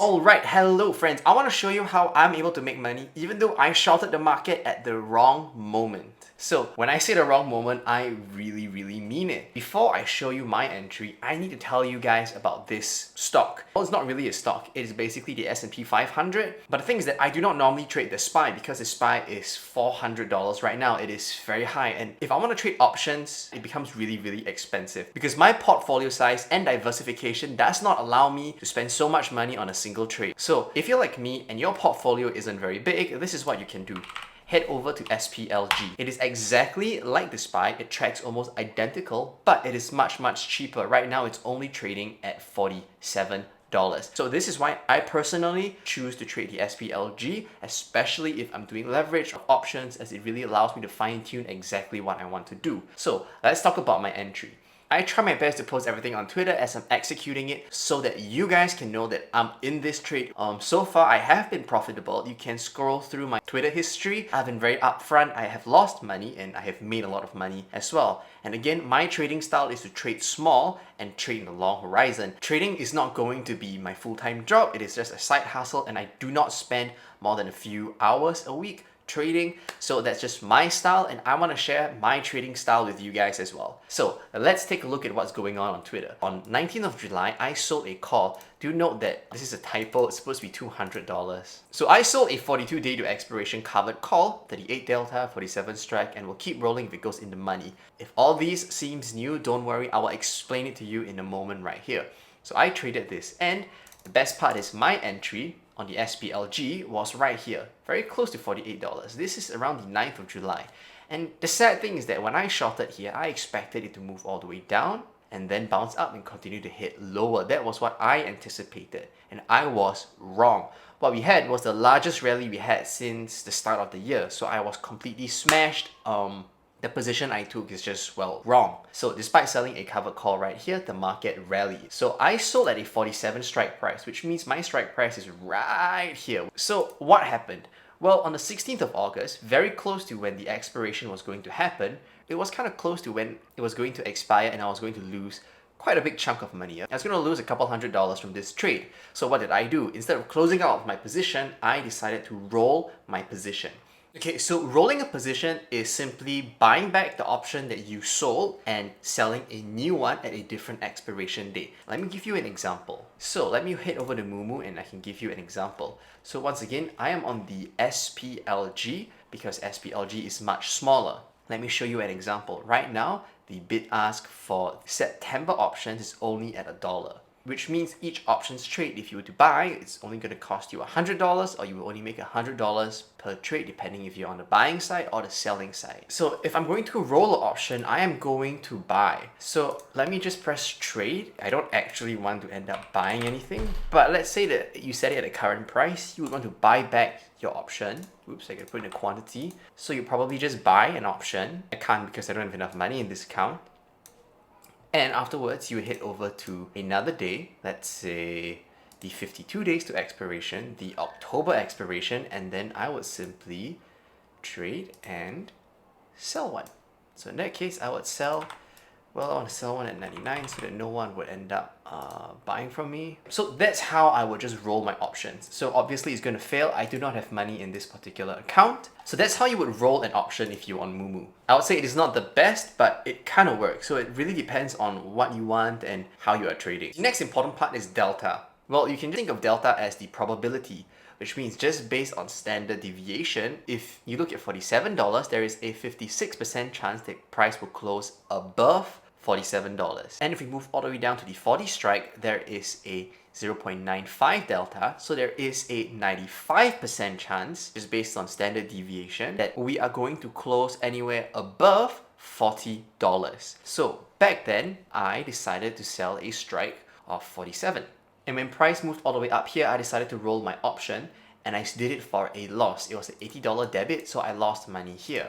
Alright, hello friends. I want to show you how I'm able to make money even though I shorted the market at the wrong moment. So when I say the wrong moment, I really mean it. Before I show you my entry, I need to tell you guys about this stock. Well, it's not really a stock. It is basically the S&P 500. But the thing is that I do not normally trade the SPY because the SPY is $400 right now. It is very high. And if I want to trade options, it becomes really expensive because my portfolio size and diversification does not allow me to spend so much money on a single trade. So if you're like me and your portfolio isn't very big, this is what you can do. Head over to SPLG. It is exactly like the SPY. It tracks almost identical, but it is much cheaper. Right now, it's only trading at $47. So this is why I personally choose to trade the SPLG, especially if I'm doing leverage or options, as it really allows me to fine tune exactly what I want to do. So let's talk about my entry. I try my best to post everything on Twitter as I'm executing it so that you guys can know that I'm in this trade. So far, I have been profitable. You can scroll through my Twitter history. I've been very upfront. I have lost money and I have made a lot of money as well. And again, my trading style is to trade small and trade in the long horizon. Trading is not going to be my full-time job. It is just a side hustle and I do not spend more than a few hours a week trading. So that's just my style and I want to share my trading style with you guys as well. So let's take a look at what's going on Twitter. On 19th of July, I sold a call. Do note that this is a typo. It's supposed to be $200. So I sold a 42-day to expiration covered call, 38 delta, 47 strike, and we'll keep rolling if it goes in the money. If all these seems new, don't worry. I will explain it to you in a moment right here. So I traded this and the best part is my entry on the SPLG was right here, very close to $48. This is around the 9th of July. And the sad thing is that when I shorted here, I expected it to move all the way down and then bounce up and continue to hit lower. That was what I anticipated, and I was wrong. What we had was the largest rally we had since the start of the year, so I was completely smashed. The position I took is just, well, wrong. So despite selling a covered call right here, the market rallied. So I sold at a 47 strike price, which means my strike price is right here. So what happened? Well, on the 16th of August, very close to when the expiration was going to happen, it was kind of close to when it was going to expire and I was going to lose quite a big chunk of money. I was going to lose a couple $100 from this trade. So what did I do? Instead of closing out my position, I decided to roll my position. Okay, so rolling a position is simply buying back the option that you sold and selling a new one at a different expiration date. Let me give you an example. So let me head over to Moomoo and I can give you an example. So once again, I am on the SPLG because SPLG is much smaller. Let me show you an example. Right now, the bid ask for September options is only at $1. Which means each options trade, if you were to buy, it's only going to cost you $100 or you will only make $100 per trade depending if you're on the buying side or the selling side. So if I'm going to roll an option, I am going to buy. So let me just press trade. I don't actually want to end up buying anything, but let's say that you set it at the current price, you would want to buy back your option. Oops, I gotta put in a quantity. So you probably just buy an option. I can't because I don't have enough money in this account. And afterwards, you head over to another day, let's say the 52 days to expiration, the October expiration, and then I would simply trade and sell one. So in that case, I would sell, well, I want to sell one at 99 so that no one would end up buying from me. So that's how I would just roll my options. So obviously it's going to fail. I do not have money in this particular account. So that's how you would roll an option if you're on Moomoo. I would say it is not the best, but it kind of works. So it really depends on what you want and how you are trading. The next important part is delta. Well, you can think of delta as the probability, which means just based on standard deviation, if you look at $47, there is a 56% chance that price will close above $47. And if we move all the way down to the 40 strike, there is a 0.95 delta. So there is a 95% chance, just based on standard deviation, that we are going to close anywhere above $40. So back then, I decided to sell a strike of 47. And when price moved all the way up here, I decided to roll my option and I did it for a loss. It was an $80 debit, so I lost money here.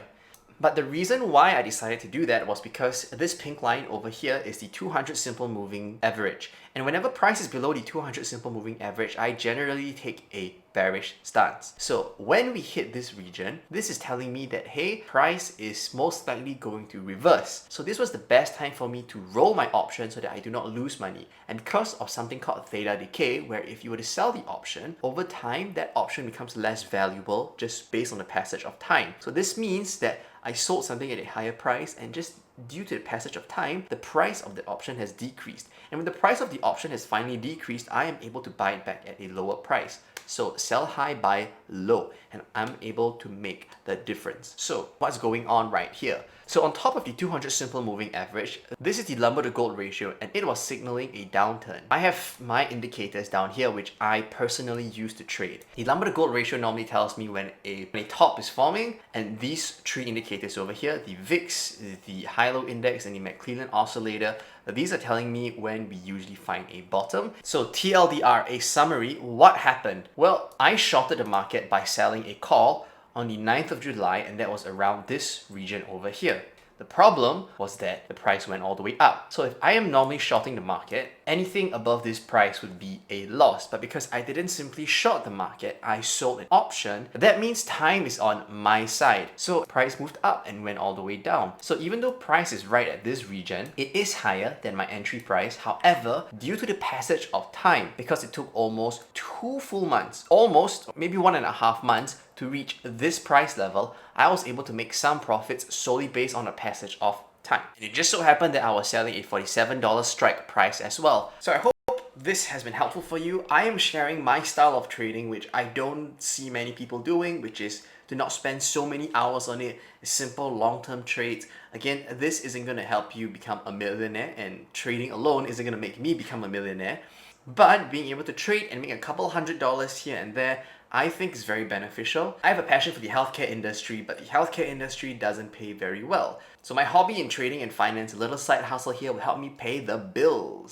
But the reason why I decided to do that was because this pink line over here is the 200 simple moving average. And whenever price is below the 200 simple moving average, I generally take a bearish stance. So when we hit this region, this is telling me that, hey, price is most likely going to reverse. So this was the best time for me to roll my option so that I do not lose money. And because of something called Theta Decay, where if you were to sell the option, over time, that option becomes less valuable just based on the passage of time. So this means that I sold something at a higher price, and just due to the passage of time, the price of the option has decreased. And when the price of the option has finally decreased, I am able to buy it back at a lower price. So sell high, buy low, and I'm able to make the difference. So what's going on right here? So on top of the 200 simple moving average, this is the lumber to gold ratio, and it was signaling a downturn. I have my indicators down here, which I personally use to trade. The lumber to gold ratio normally tells me when a top is forming, and these three indicators over here, the VIX, the high-low index, and the McClellan oscillator, these are telling me when we usually find a bottom. So TLDR, a summary, what happened? Well, I shorted the market by selling a call on the 9th of July, and that was around this region over here. The problem was that the price went all the way up. So if I am normally shorting the market, anything above this price would be a loss. But because I didn't simply short the market, I sold an option. That means time is on my side. So price moved up and went all the way down. So even though price is right at this region, it is higher than my entry price. However, due to the passage of time, because it took almost 2 full months, almost maybe 1.5 months, to reach this price level, I was able to make some profits solely based on the passage of time. And it just so happened that I was selling a $47 strike price as well. So I hope this has been helpful for you. I am sharing my style of trading, which I don't see many people doing, which is to not spend so many hours on it. Simple long-term trades. Again, this isn't going to help you become a millionaire, and trading alone isn't going to make me become a millionaire. But being able to trade and make a couple $100s here and there, I think is very beneficial. I have a passion for the healthcare industry, but the healthcare industry doesn't pay very well. So my hobby in trading and finance, a little side hustle here, will help me pay the bills.